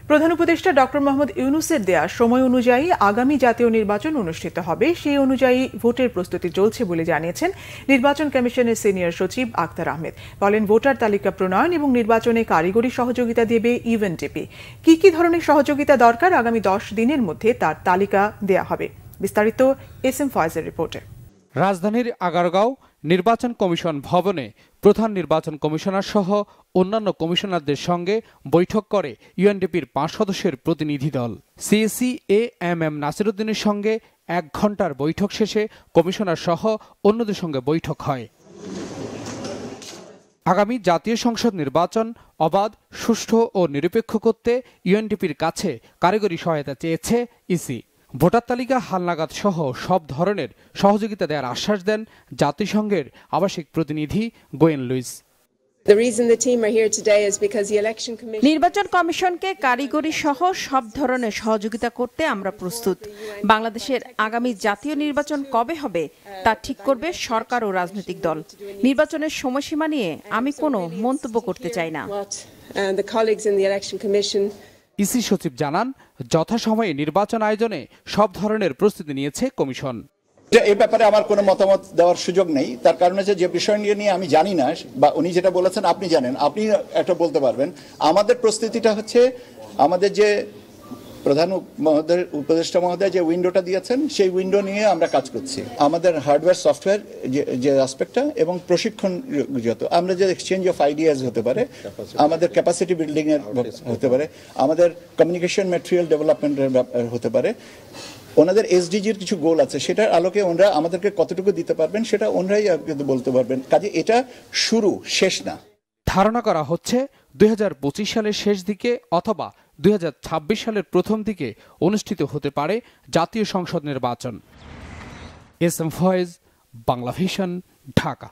প্রধান উপদেষ্টা ডক্টর মোহাম্মদ ইউনূসের দেয়া সময় অনুযায়ী আগামী জাতীয় নির্বাচন অনুষ্ঠিত হবে, সেই অনুযায়ী ভোটের প্রস্তুতি চলছে বলে জানিয়েছেন নির্বাচন কমিশনের সিনিয়র সচিব আক্তার আহমেদ। বলেন, ভোটার তালিকা প্রণয়ন এবং নির্বাচনে কারিগরি সহযোগিতা দেবে ইউএনডিপি। কি ধরনের সহযোগিতা দরকার আগামী 10 দিনের মধ্যে তার তালিকা দেয়া হবে। বিস্তারিত এসএম ফয়েজের রিপোর্টে। রাজধানীর আগারগাঁও নির্বাচন কমিশন ভবনে প্রধান নির্বাচন কমিশনার সহ অন্যান্য কমিশনারদের সঙ্গে বৈঠক করে ইউএনডিপির 5 সদস্যের প্রতিনিধি দল। সিএসি এএমএম নাসিরউদ্দিনের সঙ্গে 1 ঘণ্টার বৈঠক শেষে কমিশনার সহ অন্যদের সঙ্গে বৈঠক হয়। আগামী জাতীয় সংসদ নির্বাচন অবাধ, সুষ্ঠু ও নিরপেক্ষ করতে ইউএনডিপির কাছে কারিগরি সহায়তা চেয়েছে ইসি। ভোটার তালিকা হালনাগাদ সহ সব ধরনের সহযোগিতা দেওয়ার আশ্বাস দেন জাতিসংঘের আবাসিক প্রতিনিধি গোয়েন লুইস। নির্বাচন কমিশনকে কারিগরি সহ সব ধরনের সহযোগিতা করতে আমরা প্রস্তুত। বাংলাদেশের আগামী জাতীয় নির্বাচন কবে হবে তা ঠিক করবে সরকার ও রাজনৈতিক দল। নির্বাচনের সময়সীমা নিয়ে আমি কোনো মন্তব্য করতে চাই না। ইসি সচিব জানান, যথাসময়ে নির্বাচন আয়োজনে সব ধরনের প্রস্তুতি নিয়েছে কমিশন। এই ব্যাপারে আমার কোনো মতামত দেওয়ার সুযোগ নেই, তার কারণ হচ্ছে যে বিষয় নিয়ে আমি জানি না, বা উনি যেটা বলেছেন আপনি জানেন, আপনি একটা বলতে পারবেন। আমাদের প্রস্তুতিটা হচ্ছে আমাদের যে প্রধান উপদেষ্টা মহোদয় যে উইন্ডোটা দিয়েছেন সেই উইন্ডো নিয়ে আমরা কাজ করছি। আমাদের হার্ডওয়্যার সফটওয়্যার যে অ্যাসপেক্টটা এবং প্রশিক্ষণ যত আমরা যে এক্সচেঞ্জ অফ আইডিয়াস হতে পারে, আমাদের ক্যাপাসিটি বিল্ডিং এর হতে পারে, আমাদের কমিউনিকেশন ম্যাটেরিয়াল ডেভেলপমেন্টের হতে পারে। ওনাদের এসডিজির কিছু গোল আছে, সেটার আলোকে ওনারা আমাদেরকে কতটুকু দিতে পারবেন সেটা ওনারাই কিন্তু বলতে পারবেন। কাজে এটা শুরু, শেষ না। ধারণা করা হচ্ছে 2025 সালের শেষ দিকে অথবা 2026 সালের প্রথম দিকে অনুষ্ঠিত হতে পারে জাতীয় সংসদ নির্বাচন। SM Foyez, Bangla Vision, Dhaka.